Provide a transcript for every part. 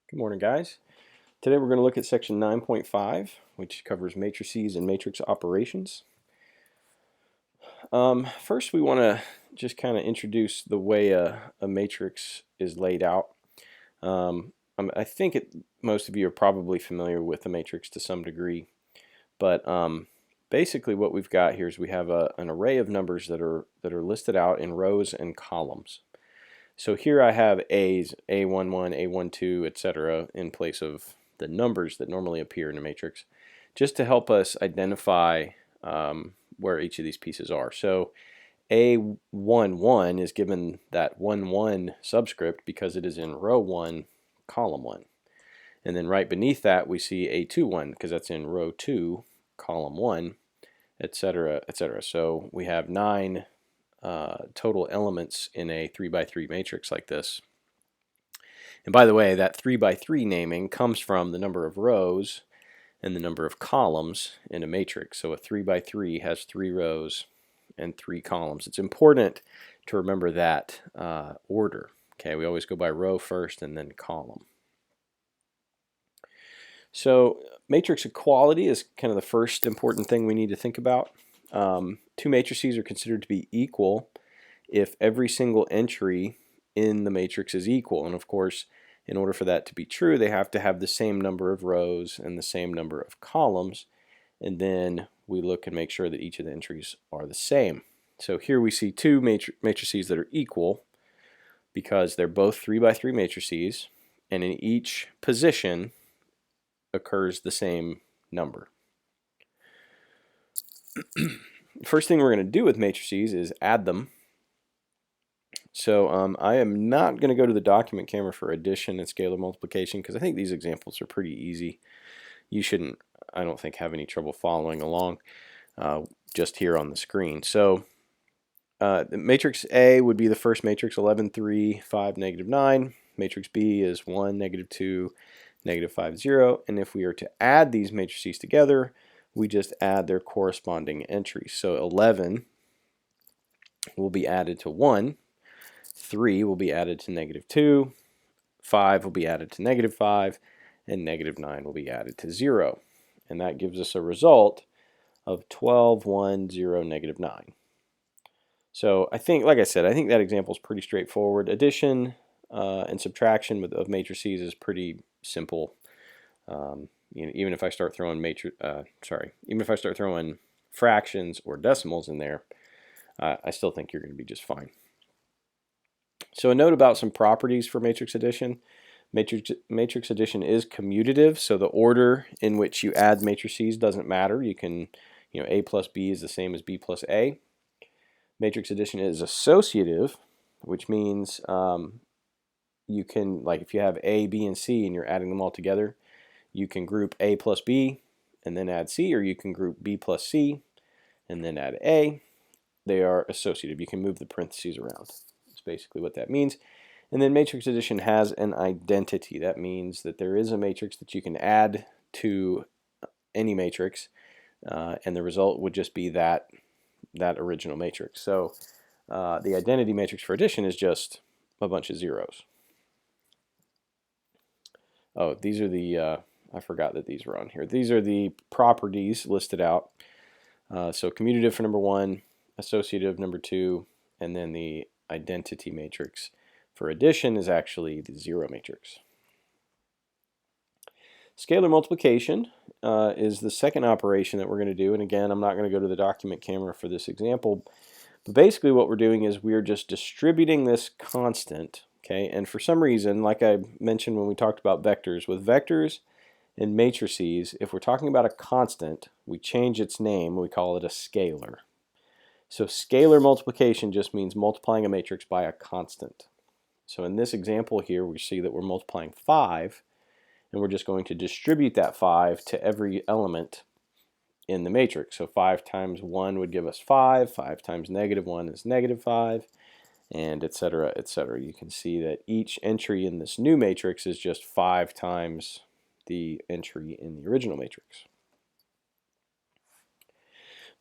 Good morning, guys. Today we're going to look at section 9.5, which covers matrices and matrix operations. First, we want to just kind of introduce the way a matrix is laid out. I think most of you are probably familiar with a matrix to some degree, but basically what we've got here is we have an array of numbers that are listed out in rows and columns. So here I have A's, A11, A12, etc. in place of the numbers that normally appear in a matrix, just to help us identify where each of these pieces are. So A11 is given that 1 subscript because it is in row 1, column 1. And then right beneath that we see A21 because that's in row 2, column 1, etc., etc. So we have 9 total elements in a 3x3 matrix like this. And by the way, that 3x3 naming comes from the number of rows and the number of columns in a matrix. So a 3x3 has 3 rows and 3 columns. It's important to remember that order. Okay, we always go by row first and then column. So matrix equality is kind of the first important thing we need to think about. Two matrices are considered to be equal if every single entry in the matrix is equal. And of course, in order for that to be true, they have to have the same number of rows and the same number of columns. And then we look and make sure that each of the entries are the same. So here we see two matrices that are equal because they're both 3x3 matrices, and in each position occurs the same number. First thing we're going to do with matrices is add them. So I am not going to go to the document camera for addition and scalar multiplication because I think these examples are pretty easy. You shouldn't, I don't think, have any trouble following along just here on the screen. So the matrix A would be the first matrix, 11, 3, 5, negative 9. Matrix B is 1, negative 2, negative 5, 0. And if we are to add these matrices together, we just add their corresponding entries. So 11 will be added to 1. 3 will be added to negative 2, 5 will be added to negative 5, and negative 9 will be added to 0. And that gives us a result of 12, 1, 0, negative 9. So I think, like I said, I think that example is pretty straightforward. Addition and subtraction of matrices is pretty simple. Even if I start throwing even if I start throwing fractions or decimals in there, I still think you're going to be just fine. So a note about some properties for matrix addition. Matrix addition is commutative, so the order in which you add matrices doesn't matter. You can, A plus B is the same as B plus A. Matrix addition is associative, which means you can, like if you have A, B, and C and you're adding them all together, you can group A plus B and then add C, or you can group B plus C and then add A. They are associative. You can move the parentheses around. That's basically what that means. And then matrix addition has an identity. That means that there is a matrix that you can add to any matrix, and the result would just be that original matrix. So the identity matrix for addition is just a bunch of zeros. Oh, these are the, I forgot that these were on here. These are the properties listed out. So commutative for number 1, associative number 2, and then the identity matrix for addition is actually the 0 matrix. Scalar multiplication is the second operation that we're going to do. And again, I'm not going to go to the document camera for this example. But basically what we're doing is we're just distributing this constant. Okay, and for some reason, like I mentioned when we talked about vectors, with vectors and matrices, if we're talking about a constant, we change its name. We call it a scalar. So scalar multiplication just means multiplying a matrix by a constant. So in this example here, we see that we're multiplying 5, and we're just going to distribute that 5 to every element in the matrix. So 5 times 1 would give us 5, 5 times negative 1 is negative 5, and etc., etc. You can see that each entry in this new matrix is just 5 times the entry in the original matrix.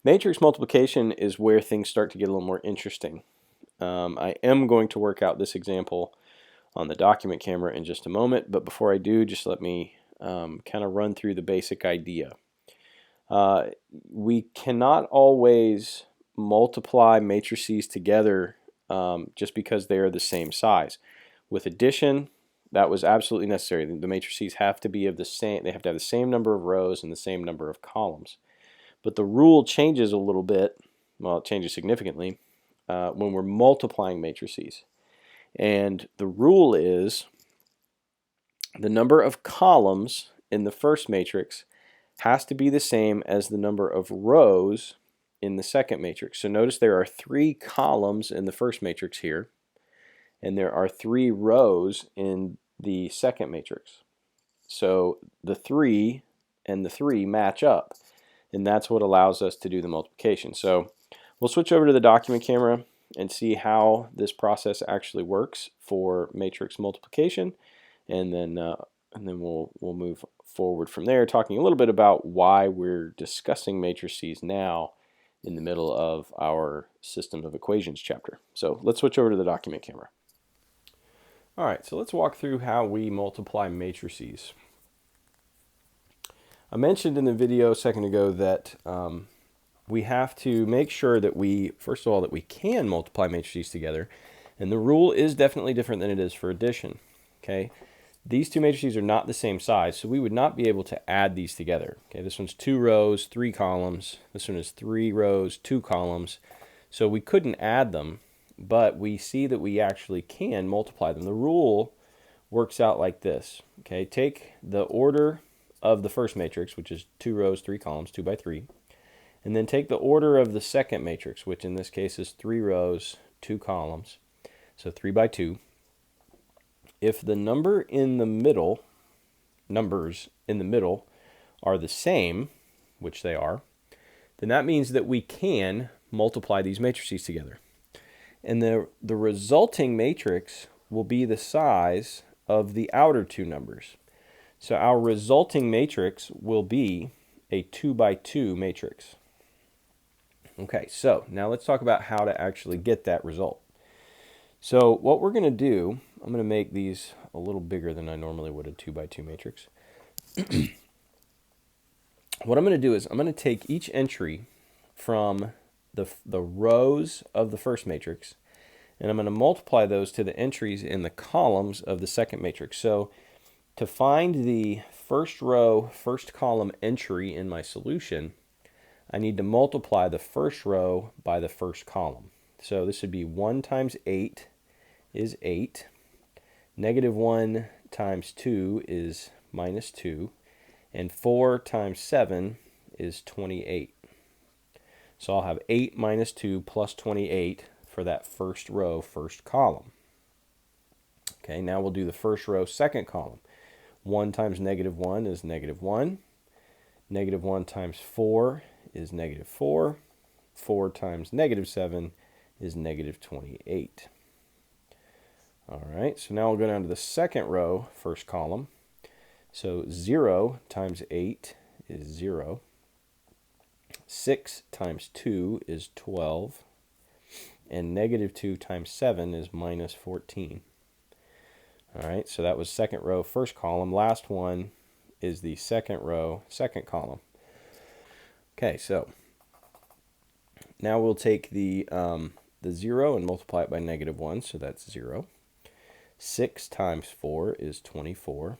Matrix multiplication is where things start to get a little more interesting. I am going to work out this example on the document camera in just a moment, but before I do, just let me kind of run through the basic idea. We cannot always multiply matrices together just because they are the same size. With addition, that was absolutely necessary. The matrices have to be of the same, they have to have the same number of rows and the same number of columns. But the rule changes a little bit, well, it changes significantly when we're multiplying matrices. And the rule is the number of columns in the first matrix has to be the same as the number of rows in the second matrix. So notice there are 3 columns in the first matrix here, and there are 3 rows in the second matrix. So the 3 and the 3 match up, and that's what allows us to do the multiplication. So we'll switch over to the document camera and see how this process actually works for matrix multiplication, and then we'll move forward from there, talking a little bit about why we're discussing matrices now in the middle of our system of equations chapter. So let's switch over to the document camera. All right, so let's walk through how we multiply matrices. I mentioned in the video a second ago that we have to make sure that first of all, that we can multiply matrices together, and the rule is definitely different than it is for addition. Okay, these 2 matrices are not the same size, so we would not be able to add these together. Okay, this one's 2 rows, 3 columns. This one is 3 rows, 2 columns. So we couldn't add them, but we see that we actually can multiply them. The rule works out like this. Okay, take the order of the first matrix, which is 2 rows, 3 columns, 2 by 3, and then take the order of the second matrix, which in this case is 3 rows, 2 columns, so 3 by 2. If the numbers in the middle are the same, which they are, then that means that we can multiply these matrices together. And the resulting matrix will be the size of the outer 2 numbers. So our resulting matrix will be a 2 by 2 matrix. Okay, so now let's talk about how to actually get that result. So what we're going to do, I'm going to make these a little bigger than I normally would a 2 by 2 matrix. What I'm going to do is I'm going to take each entry from the rows of the first matrix, and I'm going to multiply those to the entries in the columns of the second matrix. So to find the first row, first column entry in my solution, I need to multiply the first row by the first column. So this would be 1 times 8 is 8. Negative 1 times 2 is minus 2. And 4 times 7 is 28. So I'll have 8 minus 2 plus 28 for that first row, first column. Okay, now we'll do the first row, second column. 1 times negative 1 is negative 1. Negative 1 times 4 is negative 4. 4 times negative 7 is negative 28. All right, so now we'll go down to the second row, first column. So 0 times 8 is 0. 6 times 2 is 12. And negative 2 times 7 is minus 14. All right, so that was second row, first column. Last one is the second row, second column. Okay, so now we'll take the 0 and multiply it by negative 1, so that's 0. 6 times 4 is 24.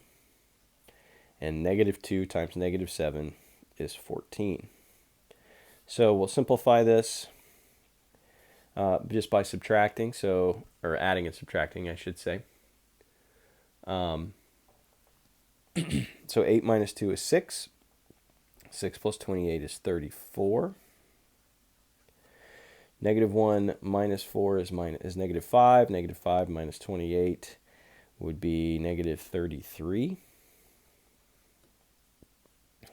And negative 2 times negative 7 is 14. So we'll simplify this just by subtracting, or adding and subtracting, I should say. So 8 minus 2 is 6. 6 plus 28 is 34. Negative 1 minus 4 is negative 5. Negative 5 minus 28 would be negative 33.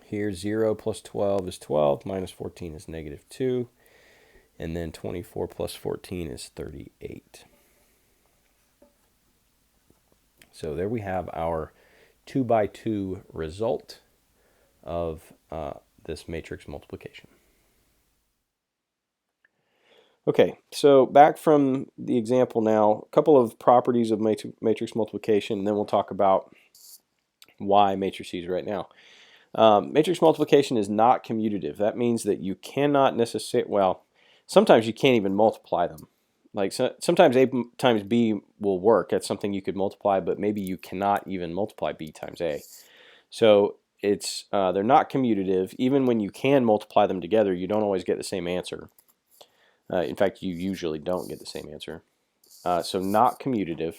Here 0 plus 12 is 12. Minus 14 is negative 2. And then 24 plus 14 is 38. So there we have our 2 by 2 result of this matrix multiplication. Okay, so back from the example now, a couple of properties of matrix multiplication, and then we'll talk about why matrices right now. Matrix multiplication is not commutative. That means that you cannot necessarily, well, sometimes you can't even multiply them. Like sometimes A times B will work. That's something you could multiply, but maybe you cannot even multiply B times A. So it's they're not commutative. Even when you can multiply them together, you don't always get the same answer. In fact, you usually don't get the same answer. So not commutative.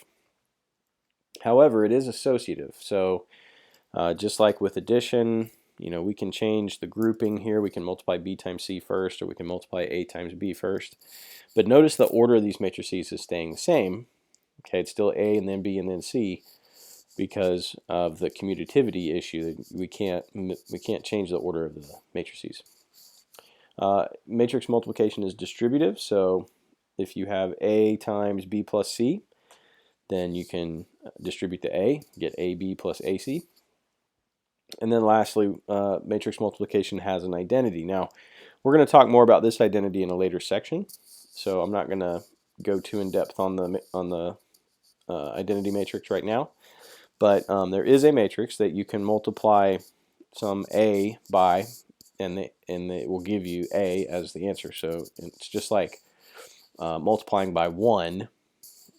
However, it is associative. So just like with addition, we can change the grouping here. We can multiply B times C first, or we can multiply A times B first. But notice the order of these matrices is staying the same. Okay, it's still A and then B and then C because of the commutativity issue. We can't change the order of the matrices. Matrix multiplication is distributive, so if you have A times B plus C, then you can distribute the A, get AB plus AC. And then lastly, matrix multiplication has an identity. Now, we're going to talk more about this identity in a later section, so I'm not going to go too in depth on the identity matrix right now. But there is a matrix that you can multiply some A by, and it will give you A as the answer. So it's just like multiplying by 1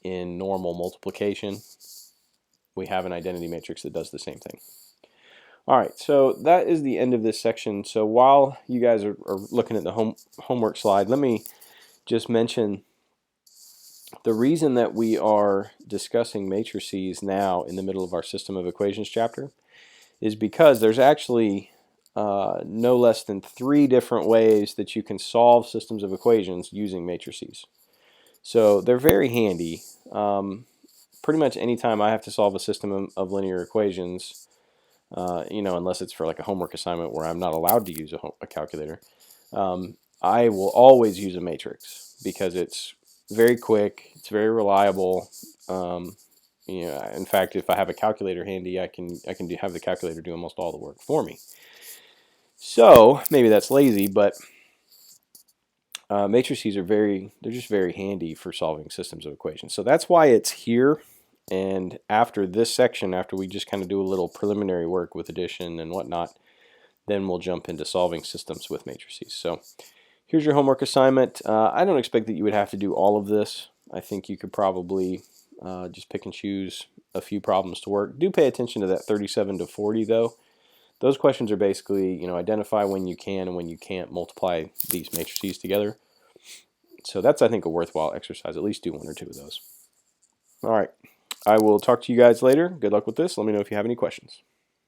in normal multiplication. We have an identity matrix that does the same thing. All right, so that is the end of this section. So while you guys are looking at the homework slide, let me just mention the reason that we are discussing matrices now in the middle of our system of equations chapter is because there's actually no less than 3 different ways that you can solve systems of equations using matrices. So they're very handy. Pretty much anytime I have to solve a system of linear equations, unless it's for like a homework assignment where I'm not allowed to use a calculator, I will always use a matrix because it's very quick, it's very reliable. In fact, if I have a calculator handy, I can have the calculator do almost all the work for me. So maybe that's lazy, but matrices they're just very handy for solving systems of equations. So that's why it's here. And after this section, after we just kind of do a little preliminary work with addition and whatnot, then we'll jump into solving systems with matrices. So here's your homework assignment. I don't expect that you would have to do all of this. I think you could probably just pick and choose a few problems to work. Do pay attention to that 37 to 40 though. Those questions are basically, identify when you can and when you can't multiply these matrices together. So that's, I think, a worthwhile exercise. At least do 1 or 2 of those. All right. I will talk to you guys later. Good luck with this. Let me know if you have any questions.